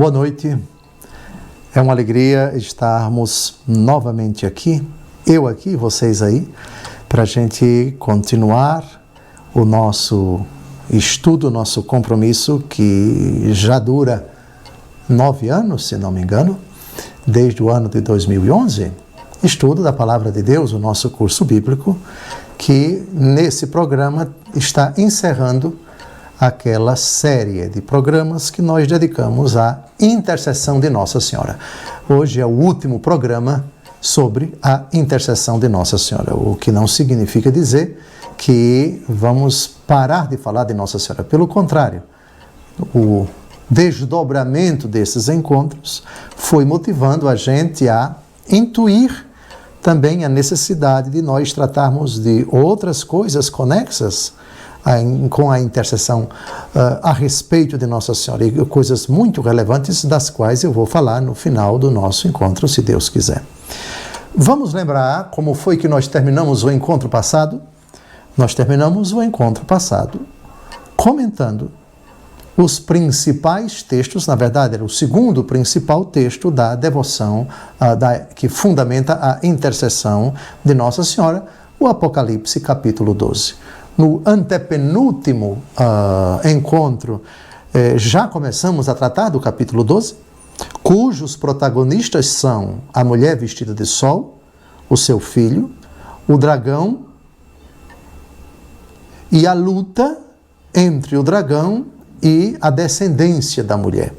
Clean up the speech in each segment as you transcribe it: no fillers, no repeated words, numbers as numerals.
Boa noite, é uma alegria estarmos novamente aqui, eu aqui, vocês aí, para a gente continuar o nosso estudo, nosso compromisso que já dura 9 anos, se não me engano, desde o ano de 2011, estudo da Palavra de Deus, o nosso curso bíblico, que nesse programa está encerrando aquela série de programas que nós dedicamos à intercessão de Nossa Senhora. Hoje é o último programa sobre a intercessão de Nossa Senhora, o que não significa dizer que vamos parar de falar de Nossa Senhora. Pelo contrário, o desdobramento desses encontros foi motivando a gente a intuir também a necessidade de nós tratarmos de outras coisas conexas com a intercessão a respeito de Nossa Senhora, e coisas muito relevantes das quais eu vou falar no final do nosso encontro, se Deus quiser. Vamos lembrar como foi que nós terminamos o encontro passado? Nós terminamos o encontro passado comentando os principais textos, na verdade era o segundo principal texto da devoção que fundamenta a intercessão de Nossa Senhora, o Apocalipse capítulo 12. No antepenúltimo encontro, já começamos a tratar do capítulo 12, cujos protagonistas são a mulher vestida de sol, o seu filho, o dragão e a luta entre o dragão e a descendência da mulher.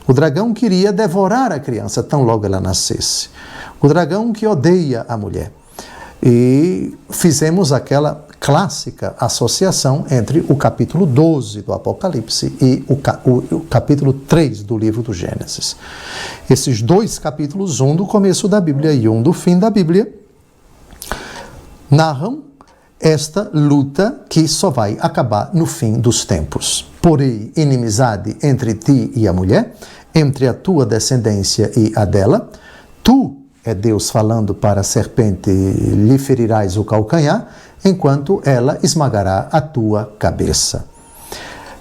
O dragão queria devorar a criança tão logo ela nascesse. O dragão que odeia a mulher. E fizemos aquela clássica associação entre o capítulo 12 do Apocalipse e o capítulo 3 do livro do Gênesis. Esses dois capítulos, um do começo da Bíblia e um do fim da Bíblia, narram esta luta que só vai acabar no fim dos tempos. Porém, inimizade entre ti e a mulher, entre a tua descendência e a dela, tu, é Deus falando para a serpente, lhe ferirás o calcanhar, enquanto ela esmagará a tua cabeça.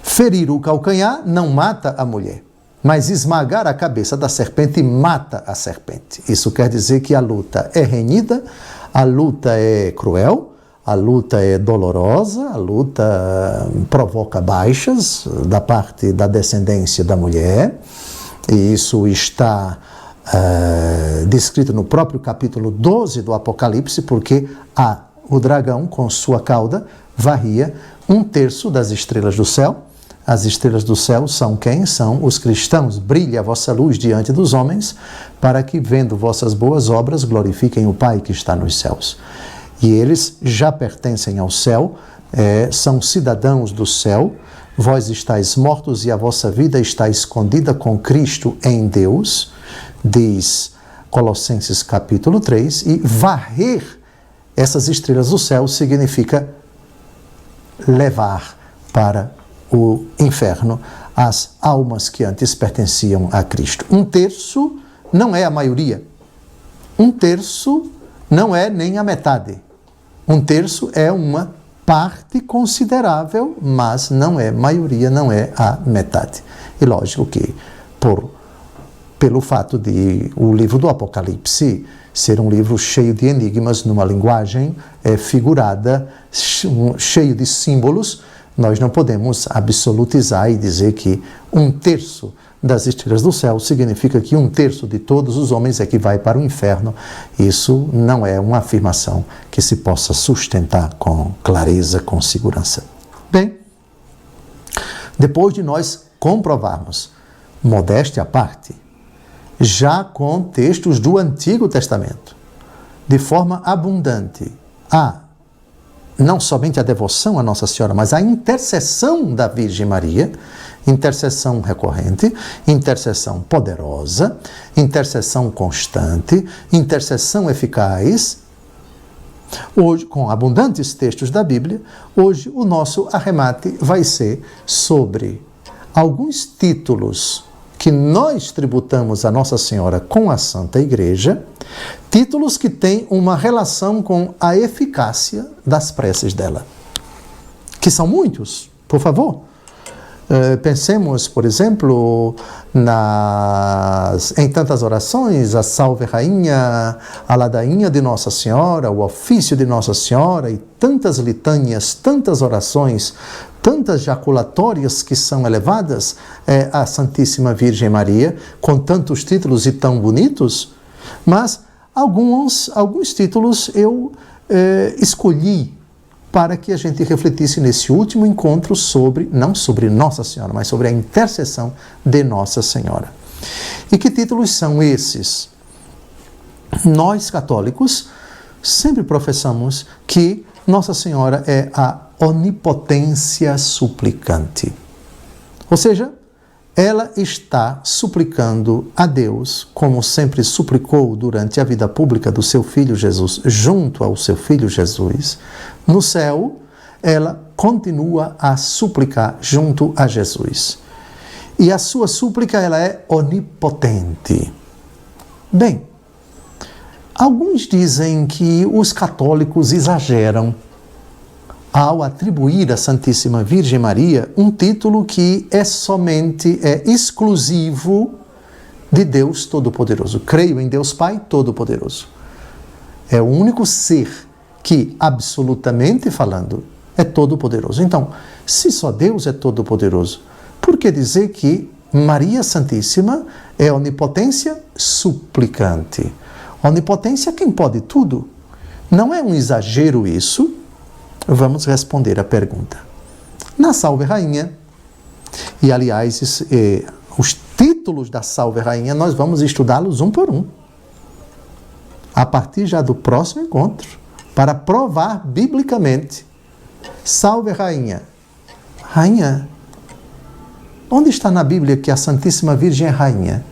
Ferir o calcanhar não mata a mulher, mas esmagar a cabeça da serpente mata a serpente. Isso quer dizer que a luta é renhida, a luta é cruel, a luta é dolorosa, a luta provoca baixas da parte da descendência da mulher, e isso está descrito no próprio capítulo 12 do Apocalipse, porque o dragão, com sua cauda, varria 1/3 das estrelas do céu. As estrelas do céu são quem? São os cristãos. Brilhe a vossa luz diante dos homens, para que, vendo vossas boas obras, glorifiquem o Pai que está nos céus. E eles já pertencem ao céu, são cidadãos do céu. Vós estáis mortos e a vossa vida está escondida com Cristo em Deus, diz Colossenses capítulo 3, e varrer essas estrelas do céu significa levar para o inferno as almas que antes pertenciam a Cristo. 1/3 não é a maioria. 1/3 não é nem a metade. 1/3 é uma parte considerável, mas não é maioria, não é a metade. E lógico que, pelo fato de o livro do Apocalipse ser um livro cheio de enigmas, numa linguagem figurada, cheio de símbolos, nós não podemos absolutizar e dizer que 1/3 das estrelas do céu significa que 1/3 de todos os homens é que vai para o inferno. Isso não é uma afirmação que se possa sustentar com clareza, com segurança. Bem, depois de nós comprovarmos, modéstia à parte, já com textos do Antigo Testamento, de forma abundante, não somente a devoção a Nossa Senhora, mas a intercessão da Virgem Maria, intercessão recorrente, intercessão poderosa, intercessão constante, intercessão eficaz. Hoje, com abundantes textos da Bíblia, hoje o nosso arremate vai ser sobre alguns títulos que nós tributamos a Nossa Senhora com a Santa Igreja, títulos que têm uma relação com a eficácia das preces dela. Que são muitos, por favor. Pensemos, por exemplo, em tantas orações, a Salve Rainha, a ladainha de Nossa Senhora, o ofício de Nossa Senhora e tantas litânias, tantas orações, tantas jaculatórias que são elevadas à Santíssima Virgem Maria, com tantos títulos e tão bonitos, mas alguns títulos eu escolhi para que a gente refletisse nesse último encontro não sobre Nossa Senhora, mas sobre a intercessão de Nossa Senhora. E que títulos são esses? Nós, católicos, sempre professamos que Nossa Senhora é a onipotência suplicante. Ou seja, ela está suplicando a Deus, como sempre suplicou durante a vida pública do seu Filho Jesus, junto ao seu Filho Jesus. No céu, ela continua a suplicar junto a Jesus. E a sua súplica, ela é onipotente. Bem, alguns dizem que os católicos exageram ao atribuir à Santíssima Virgem Maria um título que é exclusivo de Deus Todo-Poderoso. Creio em Deus Pai Todo-Poderoso. É o único ser que, absolutamente falando, é todo-poderoso. Então, se só Deus é todo-poderoso, por que dizer que Maria Santíssima é onipotência suplicante? Onipotência é quem pode tudo. Não é um exagero isso? Vamos responder a pergunta. Na Salve Rainha, e aliás, os títulos da Salve Rainha, nós vamos estudá-los um por um, a partir já do próximo encontro, para provar biblicamente. Salve Rainha. Rainha, onde está na Bíblia que a Santíssima Virgem é Rainha?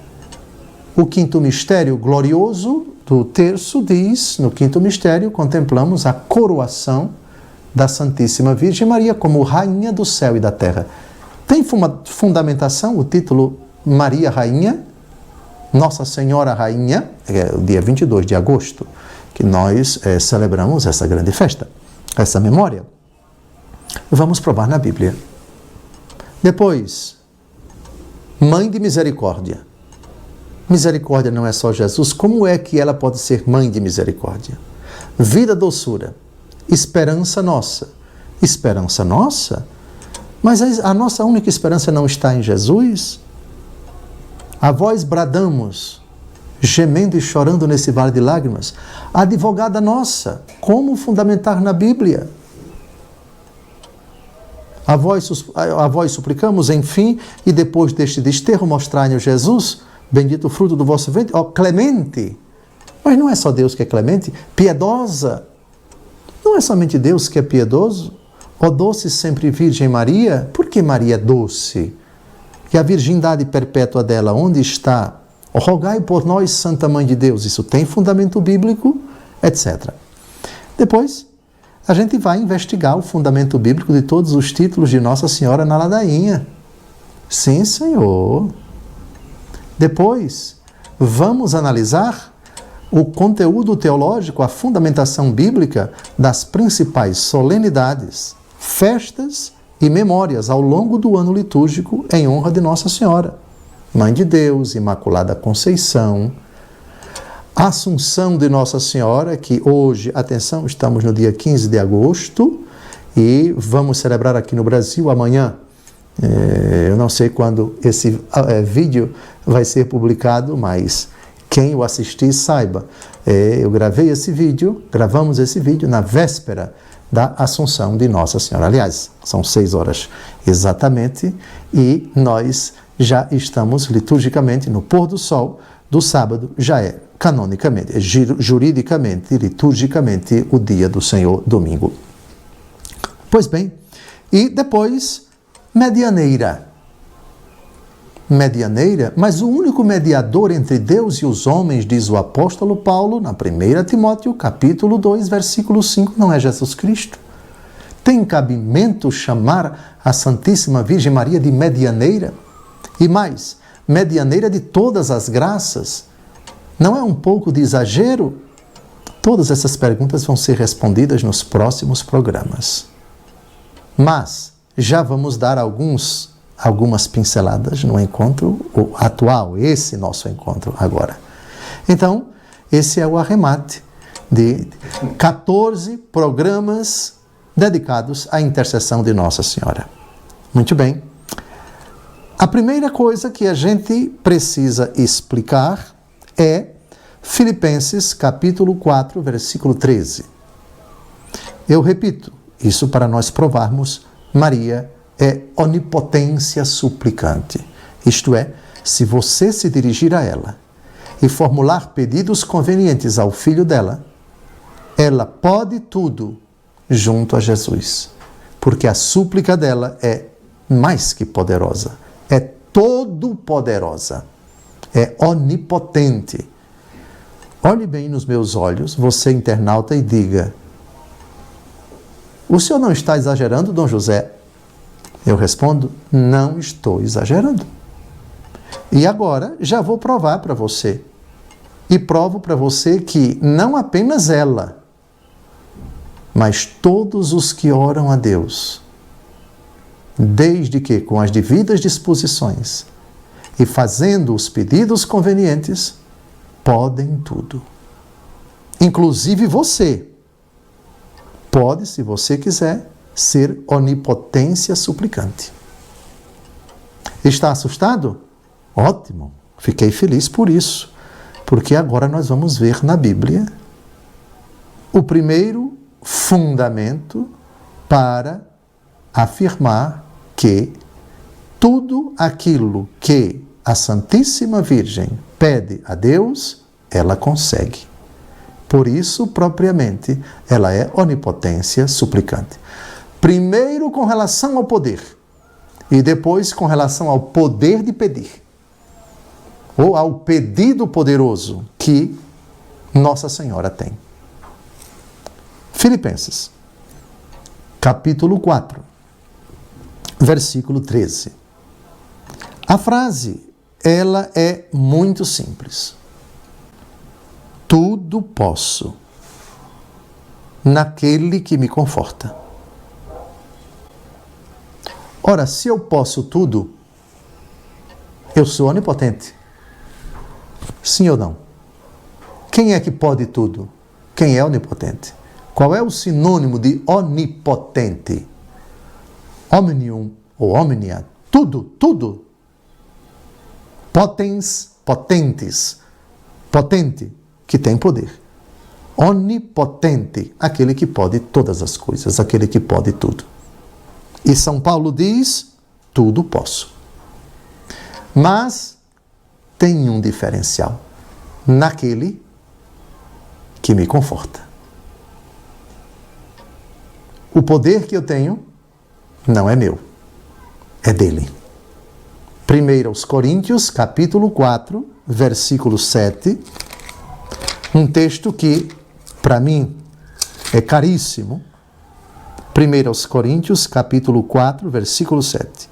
O quinto mistério glorioso do terço diz, no quinto mistério, contemplamos a coroação da Santíssima Virgem Maria como Rainha do céu e da terra. Tem fundamentação o título Maria Rainha, Nossa Senhora Rainha, é o dia 22 de agosto, que nós celebramos essa grande festa, essa memória. Vamos provar na Bíblia. Depois, Mãe de Misericórdia. Misericórdia não é só Jesus, como é que ela pode ser Mãe de Misericórdia? Vida, doçura. Esperança nossa. Esperança nossa? Mas a nossa única esperança não está em Jesus? A vós bradamos, gemendo e chorando nesse vale de lágrimas. Advogada nossa, como fundamentar na Bíblia? A vós suplicamos, enfim, e depois deste desterro mostrai-nos Jesus, bendito o fruto do vosso ventre, ó clemente. Mas não é só Deus que é clemente, piedosa. Não é somente Deus que é piedoso? Ó doce sempre Virgem Maria, por que Maria é doce? E a virgindade perpétua dela, onde está? Rogai por nós, Santa Mãe de Deus. Isso tem fundamento bíblico, etc. Depois, a gente vai investigar o fundamento bíblico de todos os títulos de Nossa Senhora na ladainha. Sim, Senhor. Depois, vamos analisar o conteúdo teológico, a fundamentação bíblica das principais solenidades, festas e memórias ao longo do ano litúrgico em honra de Nossa Senhora. Mãe de Deus, Imaculada Conceição, Assunção de Nossa Senhora, que hoje, atenção, estamos no dia 15 de agosto e vamos celebrar aqui no Brasil amanhã. Eu não sei quando esse vídeo vai ser publicado, mas quem o assistir saiba. Eu gravamos esse vídeo na véspera da Assunção de Nossa Senhora. Aliás, são 6 horas exatamente e nós já estamos liturgicamente no pôr do sol do sábado, já é canonicamente, juridicamente, liturgicamente o dia do Senhor, domingo. Pois bem, e depois, medianeira, mas o único mediador entre Deus e os homens, diz o apóstolo Paulo, na 1 Timóteo, capítulo 2, versículo 5, não é Jesus Cristo? Tem cabimento chamar a Santíssima Virgem Maria de medianeira? E mais, medianeira de todas as graças? Não é um pouco de exagero? Todas essas perguntas vão ser respondidas nos próximos programas. Mas já vamos dar alguns algumas pinceladas no encontro atual, esse nosso encontro agora. Então, esse é o arremate de 14 programas dedicados à intercessão de Nossa Senhora. Muito bem. A primeira coisa que a gente precisa explicar é Filipenses capítulo 4, versículo 13. Eu repito, isso para nós provarmos, Maria é onipotência suplicante. Isto é, se você se dirigir a ela e formular pedidos convenientes ao filho dela, ela pode tudo junto a Jesus, porque a súplica dela é mais que poderosa, é todo-poderosa, é onipotente. Olhe bem nos meus olhos, você internauta, e diga: o senhor não está exagerando, Dom José? Eu respondo: não estou exagerando. E agora já vou provar para você. E provo para você que não apenas ela, mas todos os que oram a Deus, desde que com as devidas disposições e fazendo os pedidos convenientes, podem tudo. Inclusive você pode, se você quiser, ser onipotência suplicante. Está assustado? Ótimo, fiquei feliz por isso, porque agora nós vamos ver na Bíblia o primeiro fundamento para afirmar que tudo aquilo que a Santíssima Virgem pede a Deus, ela consegue. Por isso, propriamente, ela é onipotência suplicante. Primeiro com relação ao poder, e depois com relação ao poder de pedir, ou ao pedido poderoso que Nossa Senhora tem. Filipenses, capítulo 4, versículo 13. A frase, ela é muito simples. Tudo posso naquele que me conforta. Ora, se eu posso tudo, eu sou onipotente. Sim ou não? Quem é que pode tudo? Quem é onipotente? Qual é o sinônimo de onipotente? Omnium ou omnia. Tudo, tudo. Potens, potentes. Potente, que tem poder. Onipotente, aquele que pode todas as coisas, aquele que pode tudo. E São Paulo diz: tudo posso. Mas tem um diferencial: naquele que me conforta. O poder que eu tenho não é meu, é dele. 1 Coríntios, capítulo 4, versículo 7, um texto que, para mim, é caríssimo. 1 Coríntios, capítulo 4, versículo 7.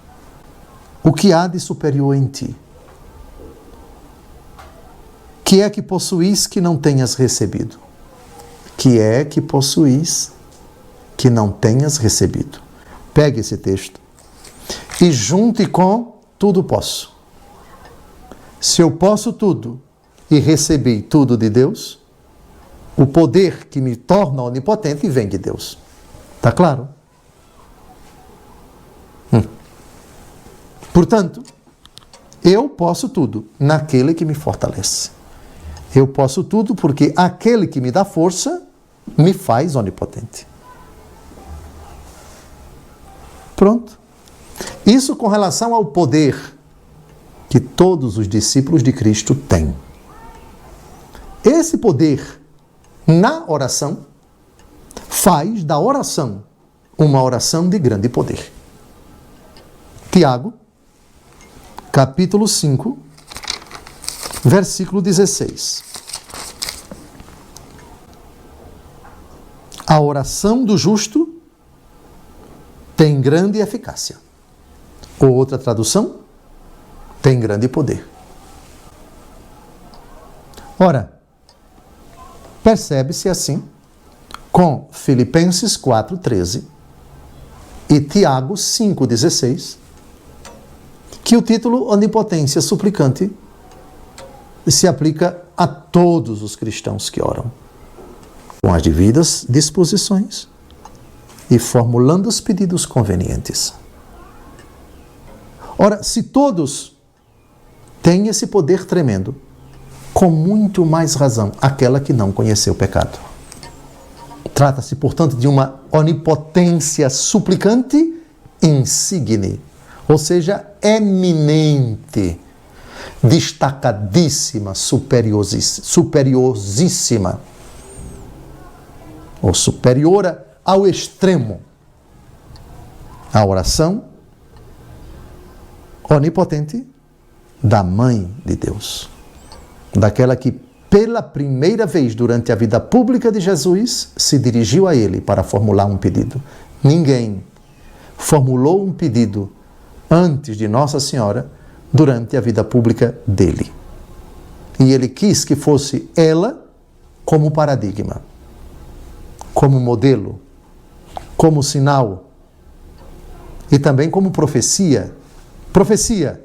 O que há de superior em ti? Que é que possuís que não tenhas recebido? Que é que possuís que não tenhas recebido? Pegue esse texto e junte com tudo posso. Se eu posso tudo e recebi tudo de Deus, o poder que me torna onipotente vem de Deus. Está claro? Portanto, eu posso tudo naquele que me fortalece. Eu posso tudo porque aquele que me dá força me faz onipotente. Pronto. Isso com relação ao poder que todos os discípulos de Cristo têm. Esse poder na oração faz da oração uma oração de grande poder. Tiago, capítulo 5, versículo 16. A oração do justo tem grande eficácia. Ou outra tradução, tem grande poder. Ora, percebe-se assim com Filipenses 4:13 e Tiago 5:16 que o título onipotência suplicante se aplica a todos os cristãos que oram, com as devidas disposições e formulando os pedidos convenientes. Ora, se todos têm esse poder tremendo, com muito mais razão aquela que não conheceu o pecado. Trata-se, portanto, de uma onipotência suplicante insigne, ou seja, eminente, destacadíssima, superiosíssima, ou superiora ao extremo. A oração onipotente da Mãe de Deus, daquela que pela primeira vez durante a vida pública de Jesus se dirigiu a ele para formular um pedido. Ninguém formulou um pedido antes de Nossa Senhora durante a vida pública dele. E ele quis que fosse ela como paradigma, como modelo, como sinal e também como profecia. Profecia,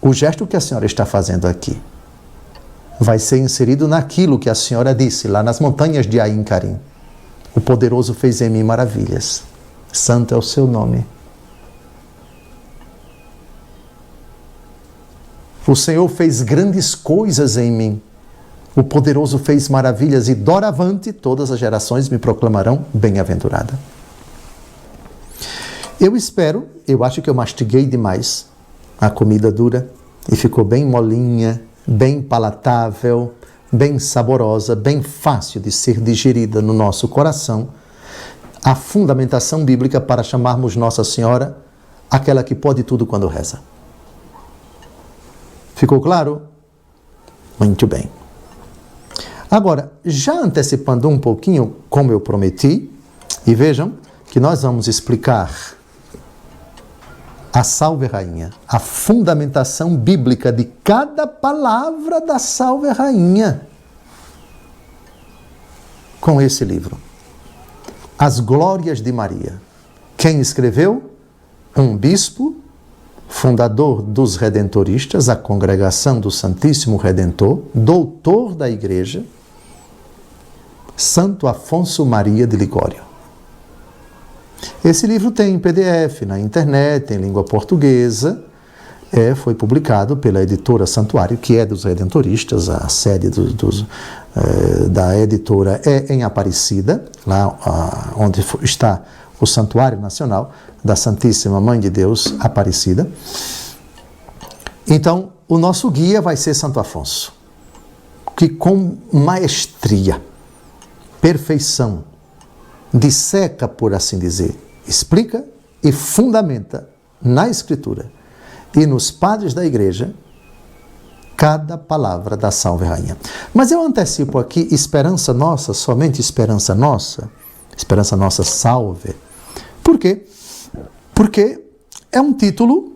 o gesto que a senhora está fazendo aqui vai ser inserido naquilo que a senhora disse lá nas montanhas de Ain Karim. O poderoso fez em mim maravilhas. Santo é o seu nome. O Senhor fez grandes coisas em mim. O poderoso fez maravilhas e doravante todas as gerações me proclamarão bem-aventurada. Eu acho que eu mastiguei demais a comida dura e ficou bem molinha, bem palatável, bem saborosa, bem fácil de ser digerida no nosso coração, a fundamentação bíblica para chamarmos Nossa Senhora aquela que pode tudo quando reza. Ficou claro? Muito bem. Agora, já antecipando um pouquinho, como eu prometi, e vejam que nós vamos explicar a Salve Rainha, a fundamentação bíblica de cada palavra da Salve Rainha com esse livro. As Glórias de Maria. Quem escreveu? Um bispo, fundador dos Redentoristas, a Congregação do Santíssimo Redentor, doutor da Igreja, Santo Afonso Maria de Ligório. Esse livro tem em PDF, na internet, em língua portuguesa, foi publicado pela editora Santuário, que é dos Redentoristas, a sede da editora é em Aparecida, lá onde está o Santuário Nacional da Santíssima Mãe de Deus, Aparecida. Então, o nosso guia vai ser Santo Afonso, que com maestria, perfeição, disseca, por assim dizer, explica e fundamenta na Escritura e nos padres da Igreja cada palavra da Salve Rainha. Mas eu antecipo aqui Esperança Nossa, somente Esperança Nossa Salve. Por quê? Porque é um título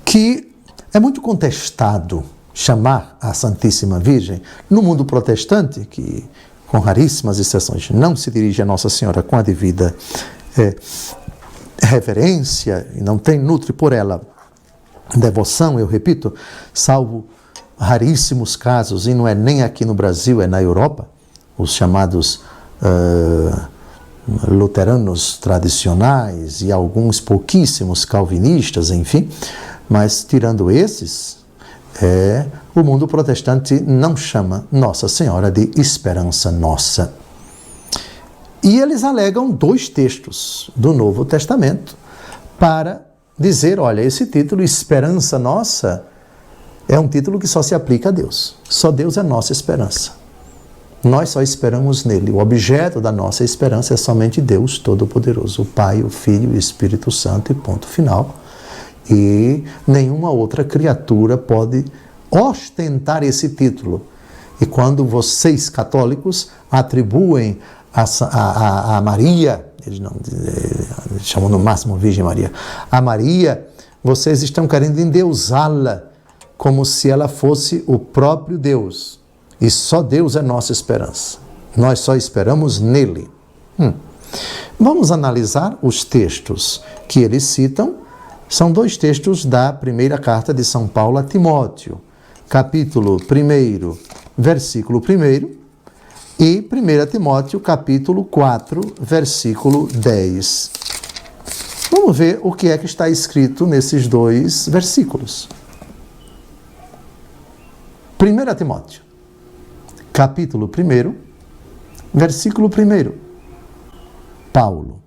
que é muito contestado, chamar a Santíssima Virgem no mundo protestante, que com raríssimas exceções não se dirige a Nossa Senhora com a devida reverência e não nutre por ela devoção, eu repito, salvo raríssimos casos, e não é nem aqui no Brasil, é na Europa, os chamados luteranos tradicionais e alguns pouquíssimos calvinistas, enfim, mas tirando esses, o mundo protestante não chama Nossa Senhora de Esperança Nossa. E eles alegam 2 textos do Novo Testamento para dizer, olha, esse título, Esperança Nossa, é um título que só se aplica a Deus. Só Deus é nossa esperança. Nós só esperamos nele. O objeto da nossa esperança é somente Deus Todo-Poderoso, o Pai, o Filho e o Espírito Santo, e ponto final. E nenhuma outra criatura pode ostentar esse título. E quando vocês, católicos, atribuem a Maria, eles não chamam no máximo Virgem Maria, a Maria, vocês estão querendo endeusá-la como se ela fosse o próprio Deus. E só Deus é nossa esperança. Nós só esperamos nele. Vamos analisar os textos que eles citam São dois textos da primeira carta de São Paulo a Timóteo, capítulo 1, versículo 1, e 1 Timóteo, capítulo 4, versículo 10. Vamos ver o que é que está escrito nesses dois versículos. 1 Timóteo, capítulo 1, versículo 1. Paulo,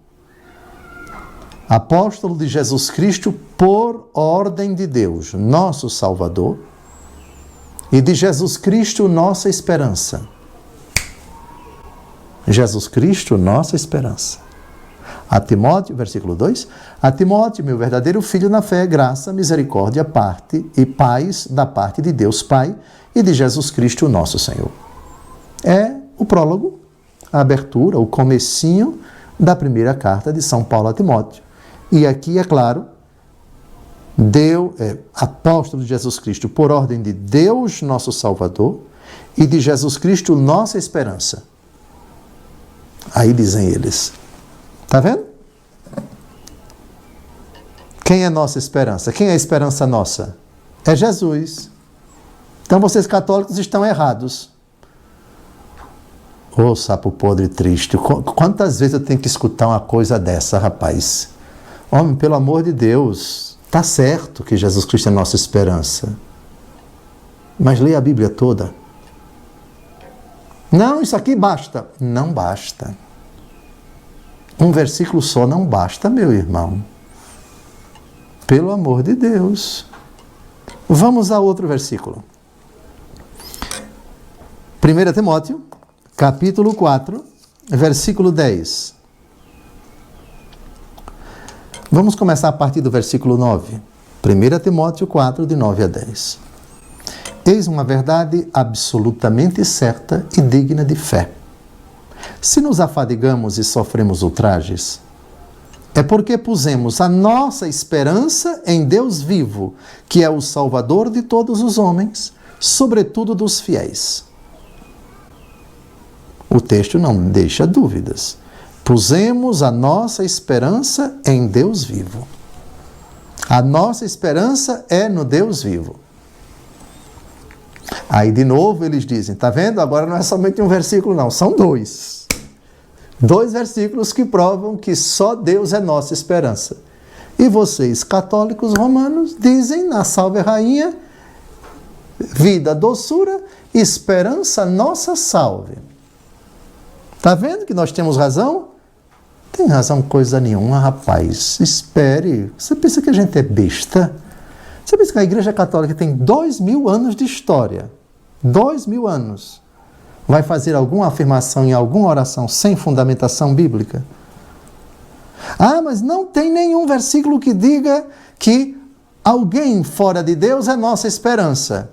apóstolo de Jesus Cristo por ordem de Deus, nosso Salvador, e de Jesus Cristo, nossa esperança. Jesus Cristo, nossa esperança. A Timóteo, versículo 2, a Timóteo, meu verdadeiro filho na fé, graça, misericórdia, parte e paz da parte de Deus Pai e de Jesus Cristo, nosso Senhor. É o prólogo, a abertura, o comecinho da primeira carta de São Paulo a Timóteo. E aqui, é claro, apóstolo de Jesus Cristo por ordem de Deus, nosso Salvador, e de Jesus Cristo, nossa esperança. Aí dizem eles. Está vendo? Quem é nossa esperança? Quem é a esperança nossa? É Jesus. Então vocês católicos estão errados. Ô, sapo podre triste. Quantas vezes eu tenho que escutar uma coisa dessa, rapaz? Homem, pelo amor de Deus, está certo que Jesus Cristo é nossa esperança. Mas leia a Bíblia toda. Não, isso aqui basta. Não basta. Um versículo só não basta, meu irmão. Pelo amor de Deus. Vamos a outro versículo. 1 Timóteo, capítulo 4, versículo 10. Vamos começar a partir do versículo 9. 1 Timóteo 4, de 9 a 10. Eis uma verdade absolutamente certa e digna de fé. Se nos afadigamos e sofremos ultrajes, é porque pusemos a nossa esperança em Deus vivo, que é o Salvador de todos os homens, sobretudo dos fiéis. O texto não deixa dúvidas. Pusemos a nossa esperança em Deus vivo. A nossa esperança é no Deus vivo. Aí de novo eles dizem, tá vendo? Agora não é somente um versículo não, são dois. Dois versículos que provam que só Deus é nossa esperança. E vocês, católicos romanos, dizem na Salve Rainha, vida, doçura, esperança, nossa salve. Tá vendo que nós temos razão? Tem razão coisa nenhuma, rapaz. Espere. Você pensa que a gente é besta? Você pensa que a Igreja Católica tem 2000 anos de história? 2000 anos. Vai fazer alguma afirmação em alguma oração sem fundamentação bíblica? Ah, mas não tem nenhum versículo que diga que alguém fora de Deus é nossa esperança.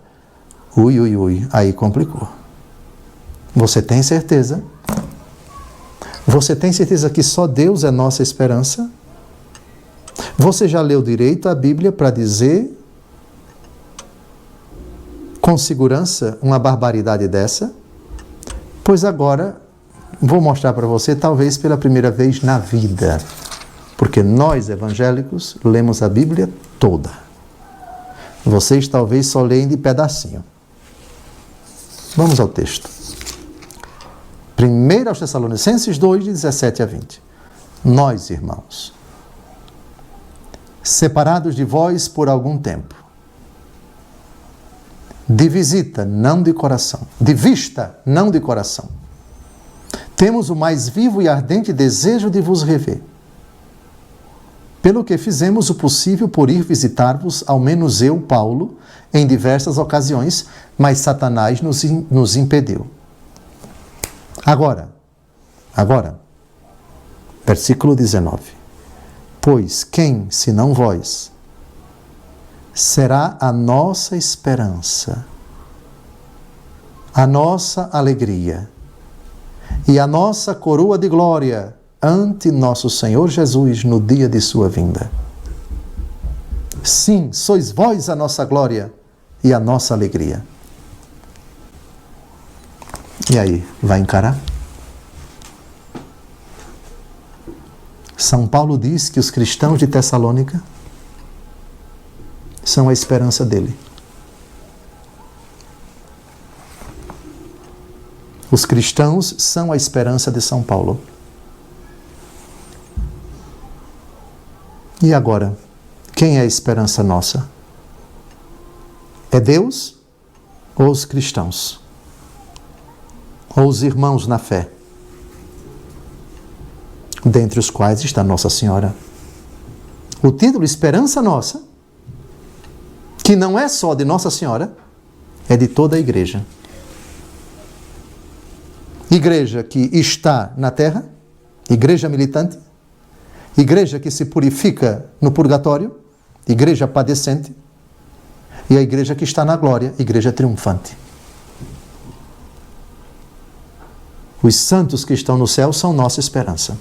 Ui, aí complicou. Você tem certeza? Você tem certeza que só Deus é nossa esperança? Você já leu direito a Bíblia para dizer com segurança uma barbaridade dessa? Pois agora vou mostrar para você, talvez pela primeira vez na vida, porque nós evangélicos lemos a Bíblia toda. Vocês talvez só leem de pedacinho. Vamos ao texto. 1 aos Tessalonicenses 2, de 17 a 20. Nós, irmãos, separados de vós por algum tempo, de visita, não de coração, de vista, não de coração, temos o mais vivo e ardente desejo de vos rever, pelo que fizemos o possível por ir visitar-vos, ao menos eu, Paulo, em diversas ocasiões, mas Satanás nos impediu. Agora, versículo 19. Pois quem, senão vós, será a nossa esperança, a nossa alegria e a nossa coroa de glória ante nosso Senhor Jesus no dia de sua vinda? Sim, sois vós a nossa glória e a nossa alegria. E aí, vai encarar? São Paulo diz que os cristãos de Tessalônica são a esperança dele. Os cristãos são a esperança de São Paulo. E agora, quem é a esperança nossa? É Deus ou os cristãos? Ou os irmãos na fé? Dentre os quais está Nossa Senhora. O título Esperança Nossa, que não é só de Nossa Senhora, é de toda a igreja. Igreja que está na terra, igreja militante, igreja que se purifica no purgatório, igreja padecente, e a igreja que está na glória, igreja triunfante. Os santos que estão no céu são nossa esperança.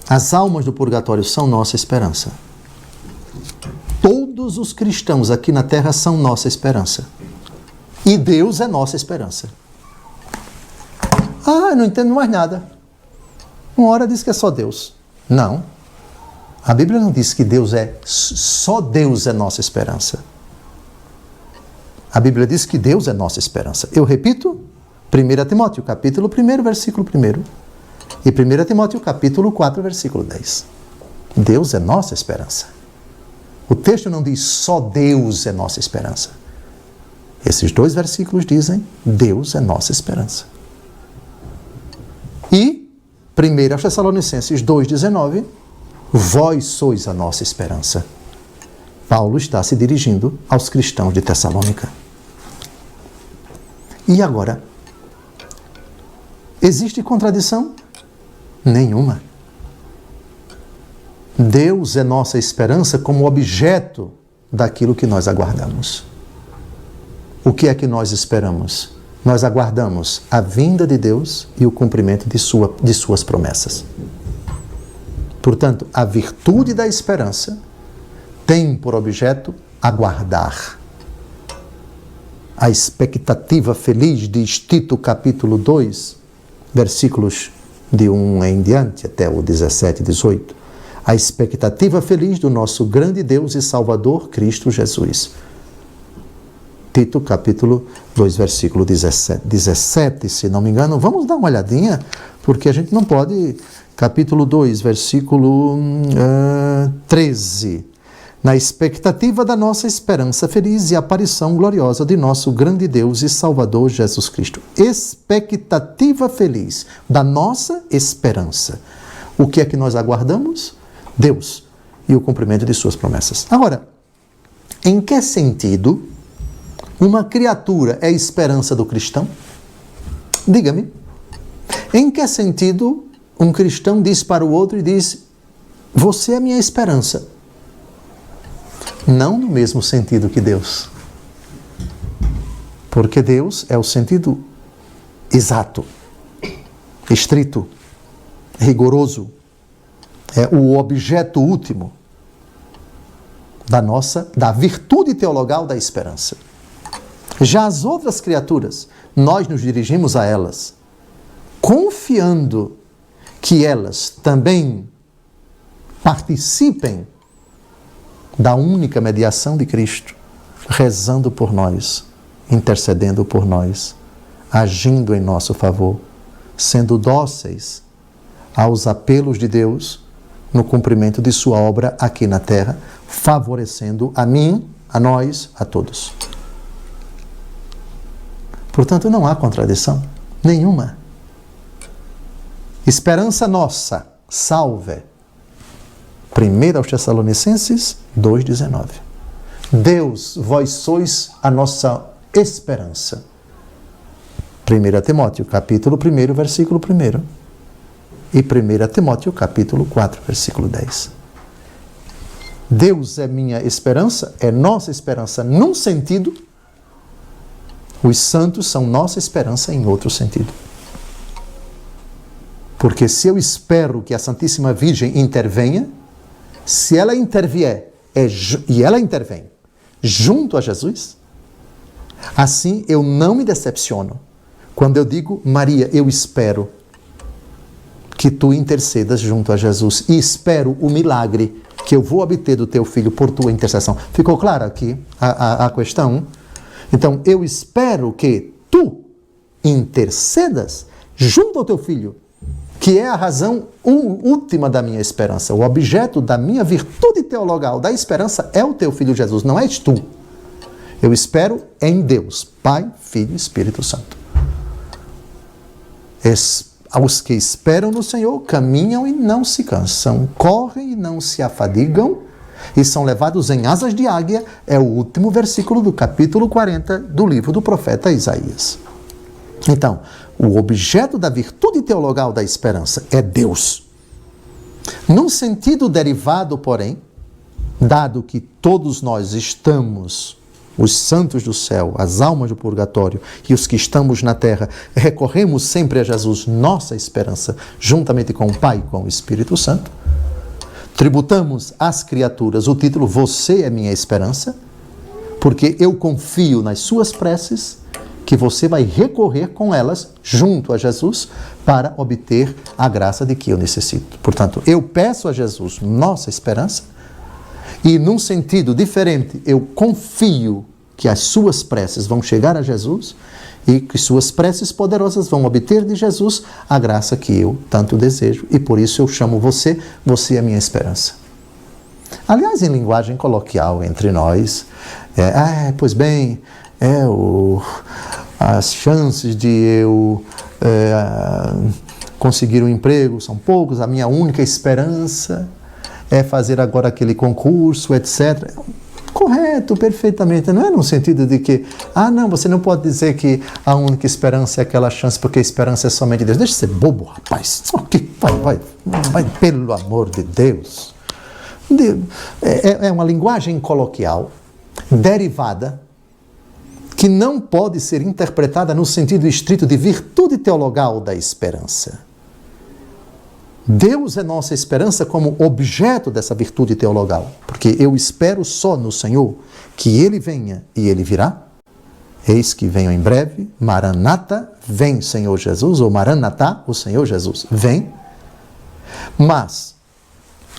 As almas do purgatório são nossa esperança. Todos os cristãos aqui na terra são nossa esperança. E Deus é nossa esperança. Eu não entendo mais nada. Uma hora diz que é só Deus. Não. A Bíblia não diz que só Deus é nossa esperança. A Bíblia diz que Deus é nossa esperança. Eu repito, 1 Timóteo, capítulo 1, versículo 1. E 1 Timóteo, capítulo 4, versículo 10. Deus é nossa esperança. O texto não diz só Deus é nossa esperança. Esses dois versículos dizem Deus é nossa esperança. E 1 Tessalonicenses 2,19, vós sois a nossa esperança. Paulo está se dirigindo aos cristãos de Tessalônica. E agora? Existe contradição? Nenhuma. Deus é nossa esperança como objeto daquilo que nós aguardamos. O que é que nós esperamos? Nós aguardamos a vinda de Deus e o cumprimento de suas promessas. Portanto, a virtude da esperança tem por objeto aguardar. A expectativa feliz, diz Tito capítulo 2, versículos de 1 em diante, até o 17 e 18. A expectativa feliz do nosso grande Deus e Salvador, Cristo Jesus. Tito, capítulo 2, versículo 17, se não me engano. Vamos dar uma olhadinha, porque a gente não pode... Capítulo 2, versículo 13. Na expectativa da nossa esperança feliz e aparição gloriosa de nosso grande Deus e Salvador Jesus Cristo. Expectativa feliz da nossa esperança. O que é que nós aguardamos? Deus e o cumprimento de suas promessas. Agora, em que sentido uma criatura é a esperança do cristão? Diga-me. Em que sentido um cristão diz para o outro e diz: você é a minha esperança? Não no mesmo sentido que Deus. Porque Deus é o sentido exato, estrito, rigoroso. É o objeto último da virtude teologal da esperança. Já as outras criaturas, nós nos dirigimos a elas, confiando que elas também participem da única mediação de Cristo, rezando por nós, intercedendo por nós, agindo em nosso favor, sendo dóceis aos apelos de Deus no cumprimento de sua obra aqui na terra, favorecendo a mim, a nós, a todos. Portanto, não há contradição nenhuma. Esperança nossa, salve. 1 Tessalonicenses 2,19. Deus, vós sois a nossa esperança. 1 Timóteo, capítulo 1, versículo 1. E 1 Timóteo, capítulo 4, versículo 10. Deus é minha esperança, é nossa esperança num sentido, os santos são nossa esperança em outro sentido. Porque se eu espero que a Santíssima Virgem intervenha, se ela intervier, e ela intervém junto a Jesus, assim eu não me decepciono. Quando eu digo: Maria, eu espero que tu intercedas junto a Jesus, e espero o milagre que eu vou obter do teu filho por tua intercessão. Ficou claro aqui a questão? Então, eu espero que tu intercedas junto ao teu filho, que é a razão última da minha esperança. O objeto da minha virtude teologal, da esperança, é o teu filho Jesus, não és tu. Eu espero em Deus, Pai, Filho e Espírito Santo. Os que esperam no Senhor caminham e não se cansam, correm e não se afadigam, e são levados em asas de águia, é o último versículo do capítulo 40 do livro do profeta Isaías. Então, o objeto da virtude teologal da esperança é Deus. Num sentido derivado, porém, dado que todos nós estamos, os santos do céu, as almas do purgatório e os que estamos na terra, recorremos sempre a Jesus, nossa esperança, juntamente com o Pai e com o Espírito Santo, tributamos às criaturas o título Você é minha esperança, porque eu confio nas suas preces, que você vai recorrer com elas junto a Jesus para obter a graça de que eu necessito. Portanto, eu peço a Jesus nossa esperança e, num sentido diferente, eu confio que as suas preces vão chegar a Jesus e que suas preces poderosas vão obter de Jesus a graça que eu tanto desejo. E por isso eu chamo você, você é a minha esperança. Aliás, em linguagem coloquial entre nós, pois bem, as chances de eu conseguir um emprego são poucas, a minha única esperança é fazer agora aquele concurso, etc. Correto, perfeitamente. Não é no sentido de que, não, você não pode dizer que a única esperança é aquela chance, porque a esperança é somente Deus. Deixa de ser bobo, rapaz. Vai, pelo amor de Deus. É uma linguagem coloquial, derivada, que não pode ser interpretada no sentido estrito de virtude teologal da esperança. Deus é nossa esperança como objeto dessa virtude teologal, porque eu espero só no Senhor que Ele venha e Ele virá. Eis que venho em breve, Maranata, vem Senhor Jesus, ou Maranatá, o Senhor Jesus, vem. Mas,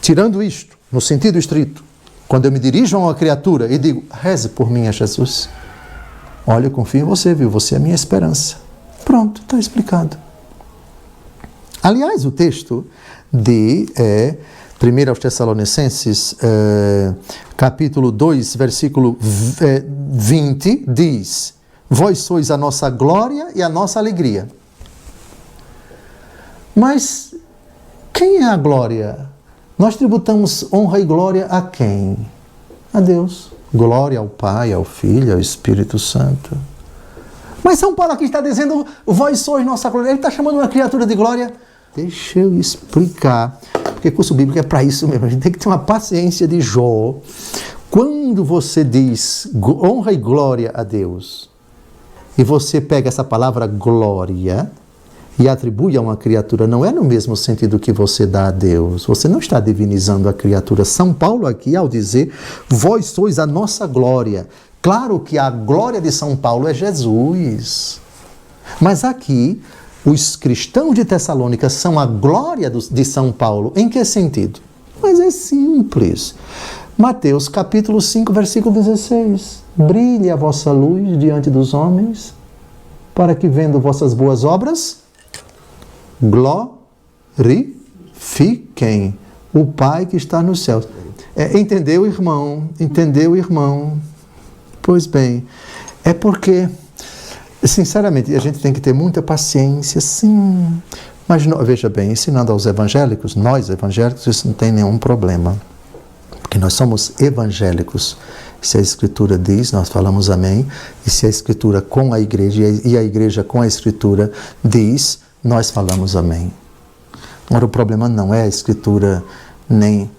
tirando isto, no sentido estrito, quando eu me dirijo a uma criatura e digo, reze por mim a Jesus, olha, eu confio em você, viu? Você é a minha esperança. Pronto, está explicado. Aliás, o texto de 1 aos Tessalonicenses, capítulo 2, versículo 20, diz, vós sois a nossa glória e a nossa alegria. Mas quem é a glória? Nós tributamos honra e glória a quem? A Deus. Glória ao Pai, ao Filho, ao Espírito Santo. Mas São Paulo aqui está dizendo, vós sois nossa glória. Ele está chamando uma criatura de glória. Deixa eu explicar. Porque curso bíblico é para isso mesmo. A gente tem que ter uma paciência de Jó. Quando você diz honra e glória a Deus, e você pega essa palavra glória e atribui a uma criatura, não é no mesmo sentido que você dá a Deus. Você não está divinizando a criatura. São Paulo aqui, ao dizer, vós sois a nossa glória. Claro que a glória de São Paulo é Jesus. Mas aqui, os cristãos de Tessalônica são a glória de São Paulo. Em que sentido? Mas é simples. Mateus capítulo 5, versículo 16. Brilhe a vossa luz diante dos homens, para que vendo vossas boas obras, glorifiquem o Pai que está nos céus. Entendeu, irmão? Entendeu, irmão? Pois bem, é porque, sinceramente, a gente tem que ter muita paciência, sim. Mas, veja bem, ensinando aos evangélicos, nós evangélicos, isso não tem nenhum problema. Porque nós somos evangélicos. Se a Escritura diz, nós falamos amém. E se a Escritura com a igreja, e a igreja com a Escritura diz, nós falamos amém. Agora, o problema não é a Escritura nem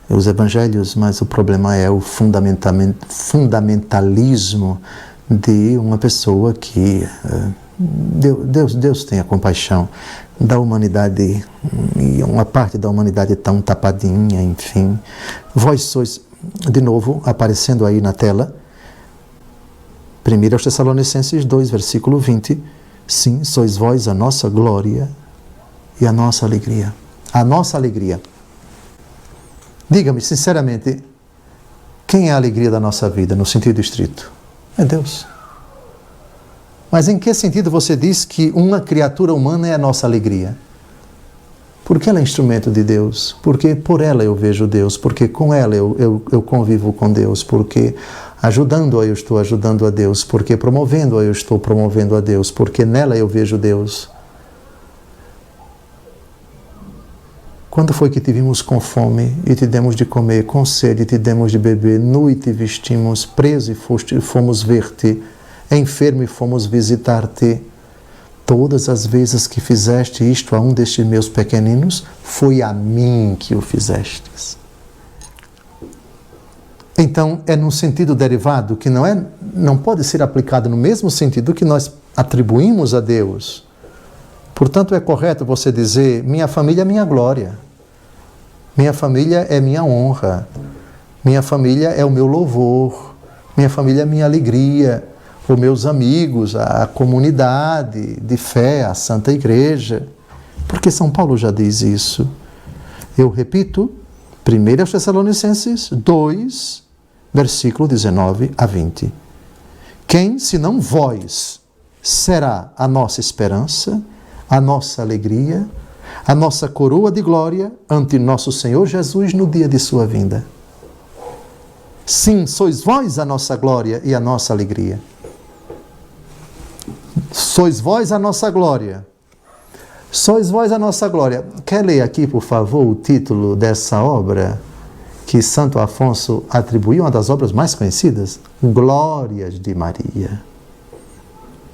os evangelhos, mas o problema é o fundamentalismo de uma pessoa que Deus tenha compaixão da humanidade, e uma parte da humanidade tão tapadinha, enfim. Vós sois, de novo, aparecendo aí na tela, 1 Tessalonicenses 2, versículo 20, sim, sois vós a nossa glória e a nossa alegria. A nossa alegria. Diga-me sinceramente, quem é a alegria da nossa vida, no sentido estrito? É Deus. Mas em que sentido você diz que uma criatura humana é a nossa alegria? Porque ela é instrumento de Deus, porque por ela eu vejo Deus, porque com ela eu convivo com Deus, porque ajudando-a eu estou ajudando a Deus, porque promovendo-a eu estou promovendo a Deus, porque nela eu vejo Deus. Quando foi que te vimos com fome e te demos de comer, com sede e te demos de beber, nu e te vestimos, preso e fomos ver-te, enfermo e fomos visitar-te? Todas as vezes que fizeste isto a um destes meus pequeninos, foi a mim que o fizestes. Então, é num sentido derivado que não pode ser aplicado no mesmo sentido que nós atribuímos a Deus. Portanto, é correto você dizer, minha família é minha glória, minha família é minha honra, minha família é o meu louvor, minha família é minha alegria, os meus amigos, a comunidade de fé, a Santa Igreja. Porque São Paulo já diz isso. Eu repito, 1 Tessalonicenses 2, versículo 19 a 20. Quem, senão vós, será a nossa esperança, a nossa alegria, a nossa coroa de glória ante nosso Senhor Jesus no dia de sua vinda? Sim, sois vós a nossa glória e a nossa alegria. Sois vós a nossa glória. Sois vós a nossa glória. Quer ler aqui, por favor, o título dessa obra que Santo Afonso atribuiu, uma das obras mais conhecidas? Glórias de Maria.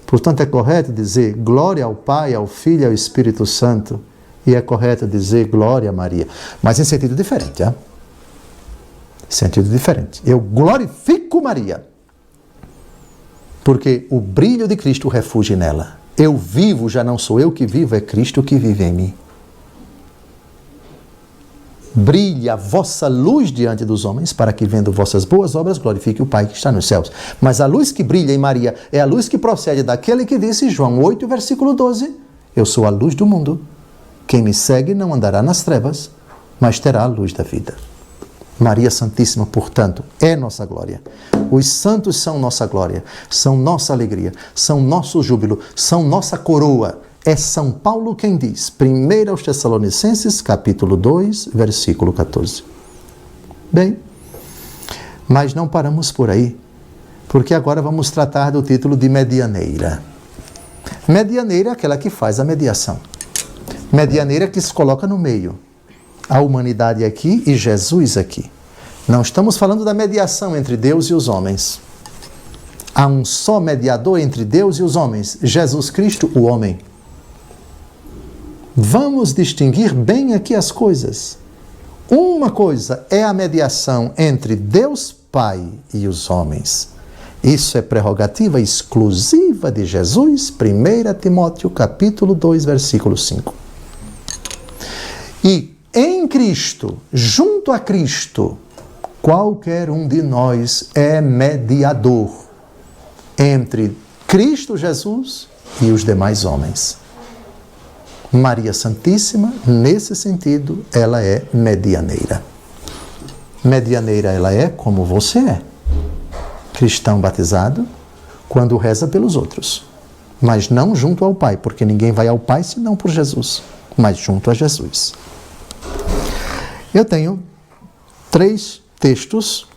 Portanto, é correto dizer glória ao Pai, ao Filho e ao Espírito Santo. E é correto dizer glória a Maria. Mas em sentido diferente, hein? Sentido diferente. Eu glorifico Maria. Porque o brilho de Cristo refugia nela. Eu vivo, já não sou eu que vivo, é Cristo que vive em mim. Brilhe a vossa luz diante dos homens, para que, vendo vossas boas obras, glorifique o Pai que está nos céus. Mas a luz que brilha em Maria é a luz que procede daquele que disse, João 8, versículo 12, eu sou a luz do mundo. Quem me segue não andará nas trevas, mas terá a luz da vida. Maria Santíssima, portanto, é nossa glória. Os santos são nossa glória, são nossa alegria, são nosso júbilo, são nossa coroa. É São Paulo quem diz, 1 aos Tessalonicenses, capítulo 2, versículo 14. Bem, mas não paramos por aí, porque agora vamos tratar do título de medianeira. Medianeira é aquela que faz a mediação. Medianeira que se coloca no meio. A humanidade aqui e Jesus aqui. Não estamos falando da mediação entre Deus e os homens. Há um só mediador entre Deus e os homens, Jesus Cristo, o homem. Vamos distinguir bem aqui as coisas. Uma coisa é a mediação entre Deus Pai e os homens. Isso é prerrogativa exclusiva de Jesus, 1 Timóteo capítulo 2, versículo 5. E em Cristo, junto a Cristo, qualquer um de nós é mediador entre Cristo Jesus e os demais homens. Maria Santíssima, nesse sentido, ela é medianeira. Medianeira ela é como você é. Cristão batizado, quando reza pelos outros. Mas não junto ao Pai, porque ninguém vai ao Pai senão por Jesus, mas junto a Jesus. Eu tenho 3 textos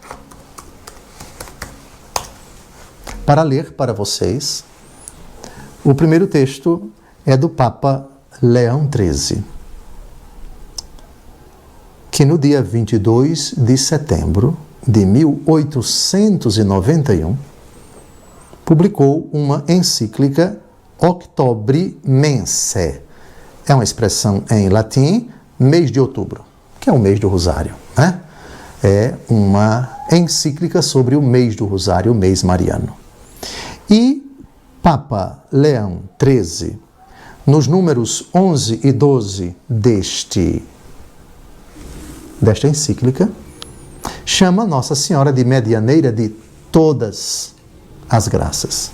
para ler para vocês. O primeiro texto é do Papa Leão XIII, que no dia 22 de setembro de 1891 publicou uma encíclica Octobri Mense. É uma expressão em latim, mês de outubro, que é o mês do Rosário, né? É uma encíclica sobre o mês do Rosário, o mês mariano. E Papa Leão XIII, nos números 11 e 12 desta encíclica, chama Nossa Senhora de medianeira de todas as graças.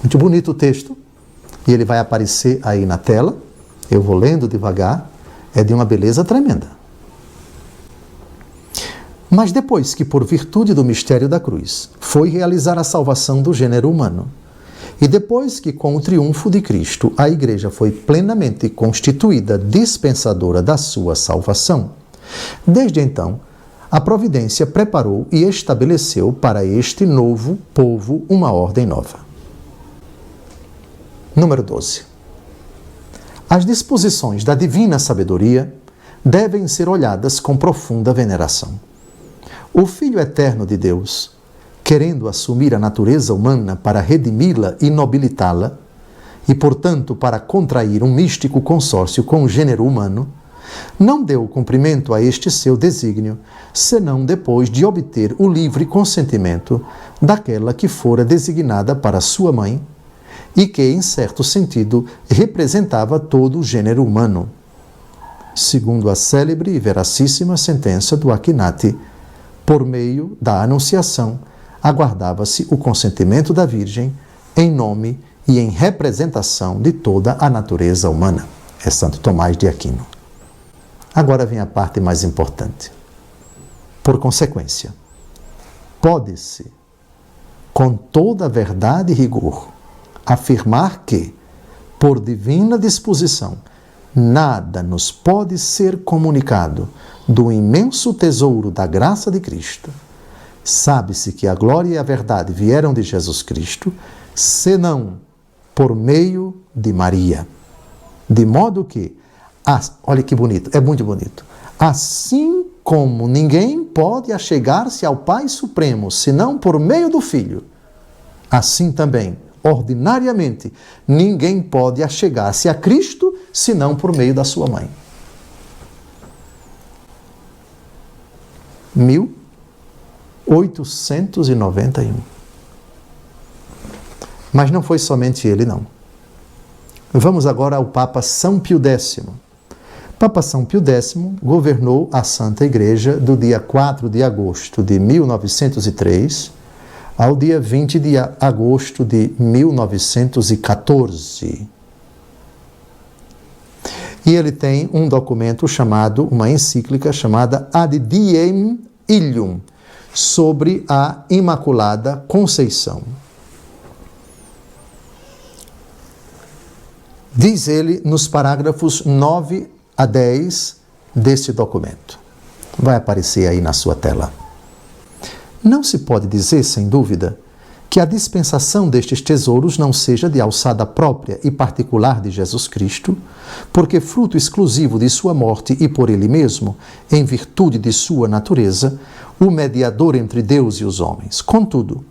Muito bonito o texto, e ele vai aparecer aí na tela. Eu vou lendo devagar, é de uma beleza tremenda. Mas depois que, por virtude do mistério da cruz, foi realizar a salvação do gênero humano, e depois que, com o triunfo de Cristo, a Igreja foi plenamente constituída dispensadora da sua salvação, desde então, a providência preparou e estabeleceu para este novo povo uma ordem nova. Número 12. As disposições da divina sabedoria devem ser olhadas com profunda veneração. O Filho eterno de Deus, querendo assumir a natureza humana para redimi-la e nobilitá-la, e, portanto, para contrair um místico consórcio com o gênero humano, não deu cumprimento a este seu desígnio, senão depois de obter o livre consentimento daquela que fora designada para sua mãe e que, em certo sentido, representava todo o gênero humano, segundo a célebre e veracíssima sentença do Akinati. Por meio da anunciação, aguardava-se o consentimento da Virgem em nome e em representação de toda a natureza humana. É Santo Tomás de Aquino. Agora vem a parte mais importante. Por consequência, pode-se, com toda a verdade e rigor, afirmar que, por divina disposição, nada nos pode ser comunicado do imenso tesouro da graça de Cristo. Sabe-se que a glória e a verdade vieram de Jesus Cristo, senão por meio de Maria. De modo que, olha que bonito, é muito bonito. Assim como ninguém pode achegar-se ao Pai Supremo, senão por meio do Filho, assim também, ordinariamente, ninguém pode achegar-se a Cristo, senão por meio da sua mãe. 1891. Mas não foi somente ele, não. Vamos agora ao Papa São Pio X. Papa São Pio X governou a Santa Igreja do dia 4 de agosto de 1903 ao dia 20 de agosto de 1914. E ele tem um documento chamado, uma encíclica chamada Ad Diem Illum, sobre a Imaculada Conceição. Diz ele nos parágrafos 9 a 10 deste documento. Vai aparecer aí na sua tela. Não se pode dizer, sem dúvida, que a dispensação destes tesouros não seja de alçada própria e particular de Jesus Cristo, porque fruto exclusivo de sua morte e por ele mesmo, em virtude de sua natureza, o mediador entre Deus e os homens. Contudo,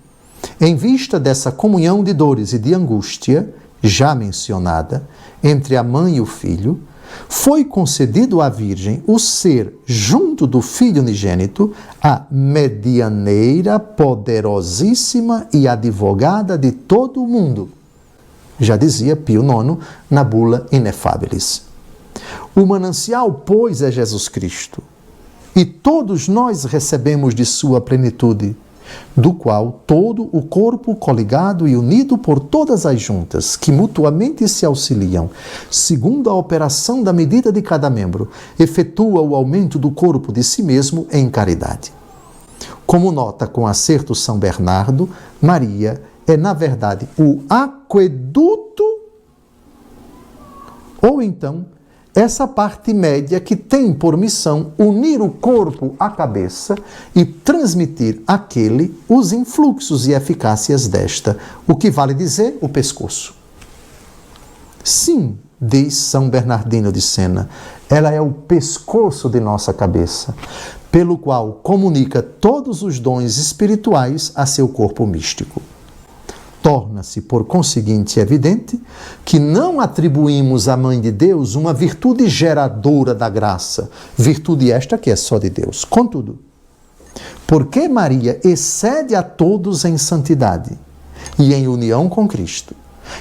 em vista dessa comunhão de dores e de angústia, já mencionada, entre a mãe e o filho, foi concedido à Virgem o ser, junto do Filho unigênito, a medianeira poderosíssima e advogada de todo o mundo. Já dizia Pio IX na bula Ineffabilis. O manancial, pois, é Jesus Cristo, e todos nós recebemos de sua plenitude, do qual todo o corpo coligado e unido por todas as juntas, que mutuamente se auxiliam, segundo a operação da medida de cada membro, efetua o aumento do corpo de si mesmo em caridade. Como nota com acerto São Bernardo, Maria é, na verdade, o aqueduto, ou então, essa parte média que tem por missão unir o corpo à cabeça e transmitir àquele os influxos e eficácias desta, o que vale dizer o pescoço. Sim, diz São Bernardino de Sena, ela é o pescoço de nossa cabeça, pelo qual comunica todos os dons espirituais a seu corpo místico. Torna-se, por conseguinte, evidente que não atribuímos à Mãe de Deus uma virtude geradora da graça, virtude esta que é só de Deus. Contudo, porque Maria excede a todos em santidade e em união com Cristo,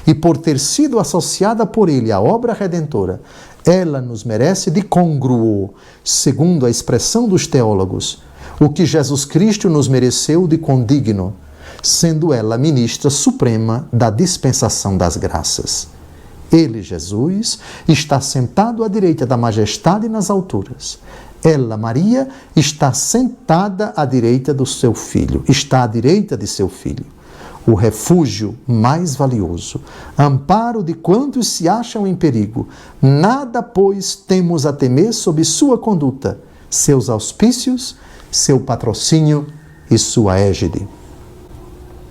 e por ter sido associada por Ele à obra redentora, ela nos merece de congruo, segundo a expressão dos teólogos, o que Jesus Cristo nos mereceu de condigno, sendo ela ministra suprema da dispensação das graças. Ele, Jesus, está sentado à direita da majestade nas alturas. Ela, Maria, está sentada à direita do seu filho, está à direita de seu filho. O refúgio mais valioso, amparo de quantos se acham em perigo. Nada, pois, temos a temer sob sua conduta, seus auspícios, seu patrocínio e sua égide.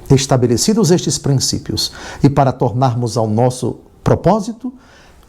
Estabelecidos estes princípios, e para tornarmos ao nosso propósito,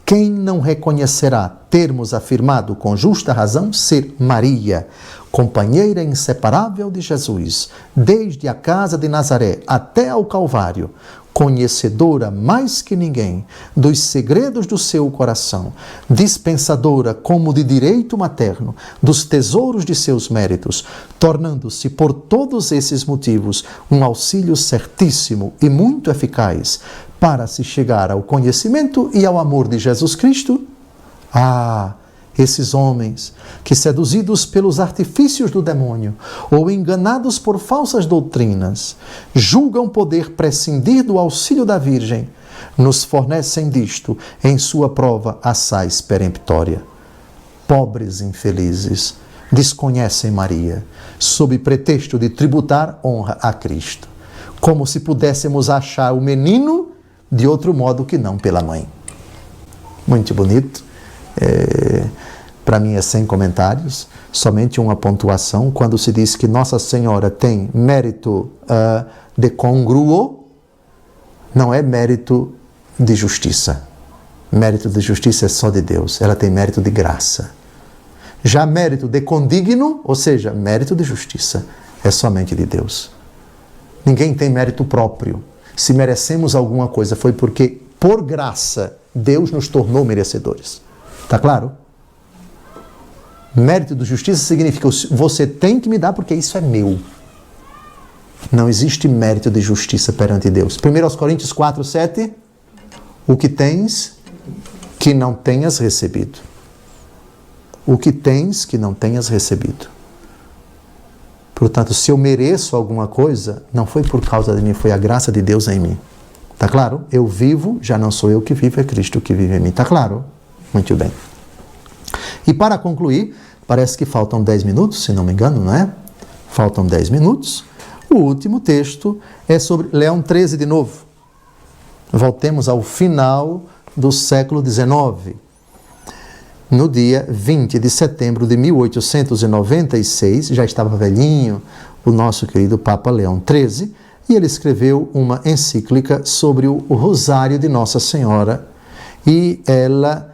quem não reconhecerá termos afirmado com justa razão ser Maria, companheira inseparável de Jesus, desde a casa de Nazaré até ao Calvário, conhecedora mais que ninguém dos segredos do seu coração, dispensadora como de direito materno dos tesouros de seus méritos, tornando-se por todos esses motivos um auxílio certíssimo e muito eficaz para se chegar ao conhecimento e ao amor de Jesus Cristo? Esses homens que, seduzidos pelos artifícios do demônio ou enganados por falsas doutrinas, julgam poder prescindir do auxílio da Virgem, nos fornecem disto em sua prova assaz peremptória. Pobres infelizes, desconhecem Maria, sob pretexto de tributar honra a Cristo, como se pudéssemos achar o menino de outro modo que não pela mãe. Muito bonito. Para mim é sem comentários, somente uma pontuação. Quando se diz que Nossa Senhora tem mérito de congruo, não é mérito de justiça. Mérito de justiça é só de Deus, ela tem mérito de graça. Já mérito de condigno, ou seja, mérito de justiça, é somente de Deus. Ninguém tem mérito próprio. Se merecemos alguma coisa, foi porque, por graça, Deus nos tornou merecedores. Está claro? Mérito de justiça significa você tem que me dar porque isso é meu. Não existe mérito de justiça perante Deus. 1 Coríntios 4, 7. O que tens que não tenhas recebido. O que tens que não tenhas recebido. Portanto, se eu mereço alguma coisa, não foi por causa de mim, foi a graça de Deus em mim. Está claro? Eu vivo, já não sou eu que vivo, é Cristo que vive em mim. Está claro? Muito bem. E para concluir, parece que faltam 10 minutos, se não me engano, não é? Faltam 10 minutos. O último texto é sobre Leão XIII de novo. Voltemos ao final do século XIX. No dia 20 de setembro de 1896, já estava velhinho o nosso querido Papa Leão XIII, e ele escreveu uma encíclica sobre o Rosário de Nossa Senhora, e ela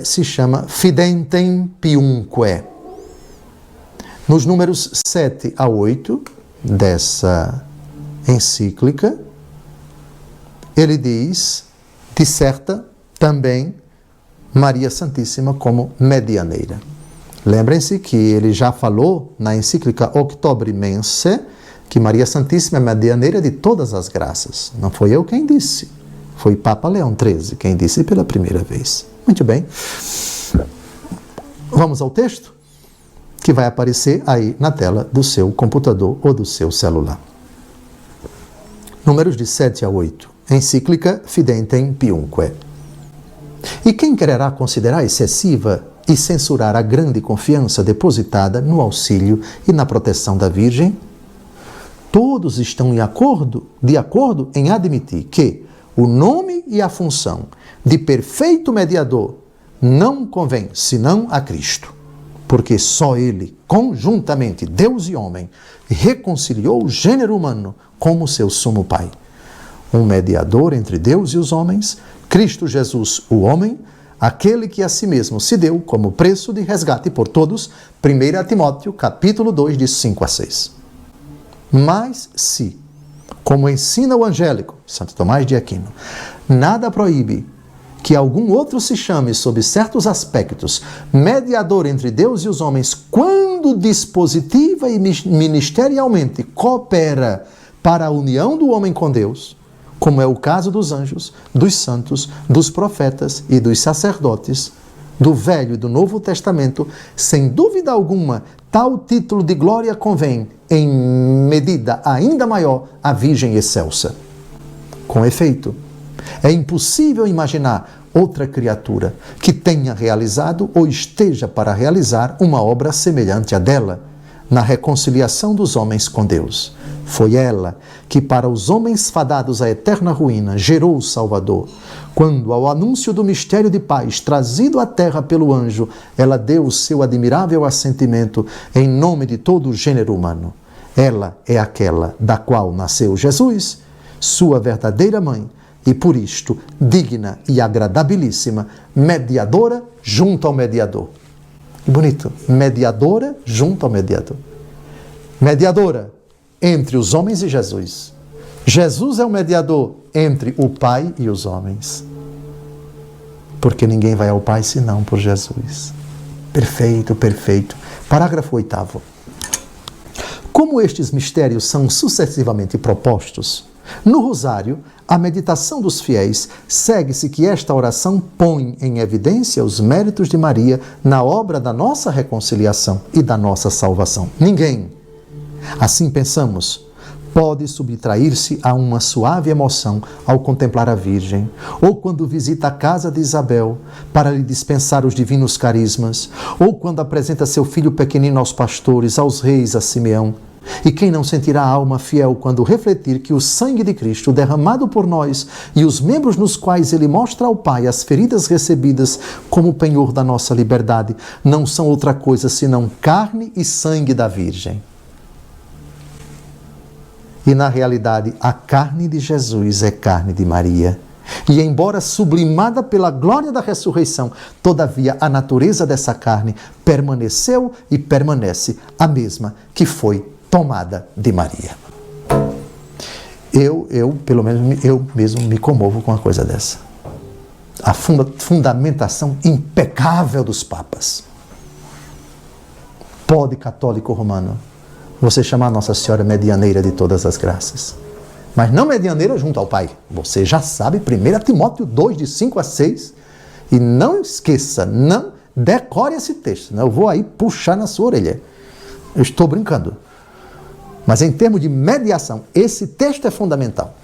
se chama Fidentem Piumque. Nos números 7 a 8 dessa encíclica, ele disserta também Maria Santíssima como medianeira. Lembrem-se que ele já falou na encíclica Octobrimense que Maria Santíssima é medianeira de todas as graças. Não foi eu quem disse, foi Papa Leão XIII quem disse pela primeira vez. Muito bem. Vamos ao texto que vai aparecer aí na tela do seu computador ou do seu celular. Números de 7 a 8. Encíclica Fidentem Piumque. E quem quererá considerar excessiva e censurar a grande confiança depositada no auxílio e na proteção da Virgem? Todos estão de acordo em admitir que o nome e a função de perfeito mediador não convém senão a Cristo, porque só Ele, conjuntamente Deus e homem, reconciliou o gênero humano como seu sumo Pai. Um mediador entre Deus e os homens, Cristo Jesus, o homem, aquele que a si mesmo se deu como preço de resgate por todos, 1 Timóteo, capítulo 2, de 5 a 6. Mas se, como ensina o angélico Santo Tomás de Aquino, nada proíbe que algum outro se chame, sob certos aspectos, mediador entre Deus e os homens, quando dispositiva e ministerialmente coopera para a união do homem com Deus, como é o caso dos anjos, dos santos, dos profetas e dos sacerdotes, do Velho e do Novo Testamento, sem dúvida alguma, tal título de glória convém, em medida ainda maior, à Virgem excelsa. Com efeito, é impossível imaginar outra criatura que tenha realizado ou esteja para realizar uma obra semelhante à dela, na reconciliação dos homens com Deus. Foi ela que, para os homens fadados à eterna ruína, gerou o Salvador, quando, ao anúncio do mistério de paz trazido à terra pelo anjo, ela deu o seu admirável assentimento em nome de todo o gênero humano. Ela é aquela da qual nasceu Jesus, sua verdadeira mãe, e por isto digna e agradabilíssima, mediadora junto ao mediador. Que bonito, mediadora junto ao mediador. Mediadora entre os homens e Jesus. Jesus é o mediador entre o Pai e os homens. Porque ninguém vai ao Pai senão por Jesus. Perfeito, perfeito. Parágrafo 8º. Como estes mistérios são sucessivamente propostos, no Rosário, a meditação dos fiéis, segue-se que esta oração põe em evidência os méritos de Maria na obra da nossa reconciliação e da nossa salvação. Ninguém, assim pensamos, pode subtrair-se a uma suave emoção ao contemplar a Virgem, ou quando visita a casa de Isabel para lhe dispensar os divinos carismas, ou quando apresenta seu filho pequenino aos pastores, aos reis, a Simeão. E quem não sentirá a alma fiel quando refletir que o sangue de Cristo derramado por nós e os membros nos quais ele mostra ao Pai as feridas recebidas como penhor da nossa liberdade não são outra coisa senão carne e sangue da Virgem? E na realidade, a carne de Jesus é carne de Maria. E embora sublimada pela glória da ressurreição, todavia a natureza dessa carne permaneceu e permanece a mesma que foi tomada de Maria. Pelo menos, eu mesmo me comovo com uma coisa dessa. A fundamentação impecável dos papas. Pode, católico romano, você chamar Nossa Senhora medianeira de todas as graças. Mas não medianeira junto ao Pai. Você já sabe, 1 Timóteo 2, de 5 a 6. E não esqueça, não decore esse texto. Eu vou aí puxar na sua orelha. Eu estou brincando. Mas em termos de mediação, esse texto é fundamental.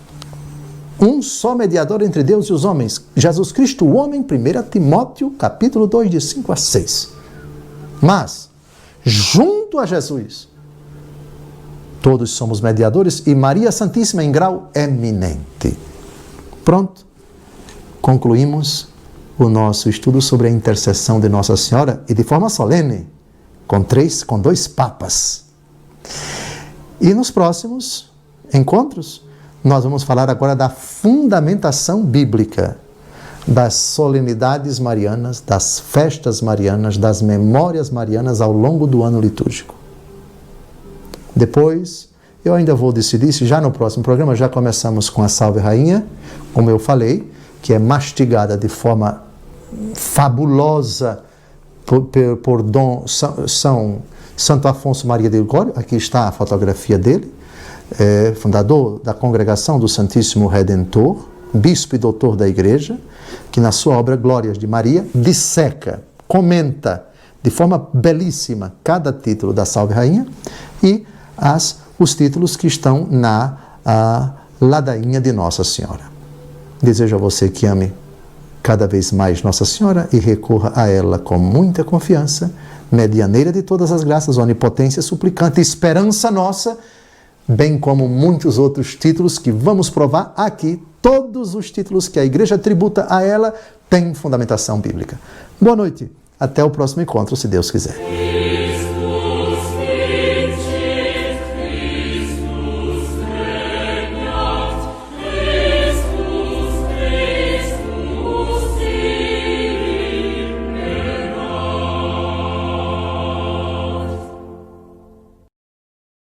Um só mediador entre Deus e os homens, Jesus Cristo, o homem, 1 Timóteo, capítulo 2, de 5 a 6. Mas, junto a Jesus, todos somos mediadores e Maria Santíssima em grau eminente. Pronto. Concluímos o nosso estudo sobre a intercessão de Nossa Senhora e de forma solene, com 2 papas. E nos próximos encontros, nós vamos falar agora da fundamentação bíblica das solenidades marianas, das festas marianas, das memórias marianas ao longo do ano litúrgico. Depois, eu ainda vou decidir se já no próximo programa já começamos com a Salve Rainha, como eu falei, que é mastigada de forma fabulosa por Dom Santo Afonso Maria de Ligório. Aqui está a fotografia dele, fundador da Congregação do Santíssimo Redentor, bispo e doutor da Igreja, que na sua obra Glórias de Maria disseca, comenta de forma belíssima cada título da Salve Rainha e os títulos que estão na ladainha de Nossa Senhora. Desejo a você que ame cada vez mais Nossa Senhora e recorra a ela com muita confiança, medianeira de todas as graças, onipotência suplicante, esperança nossa, bem como muitos outros títulos que vamos provar aqui. Todos os títulos que a Igreja tributa a ela têm fundamentação bíblica. Boa noite, até o próximo encontro, se Deus quiser.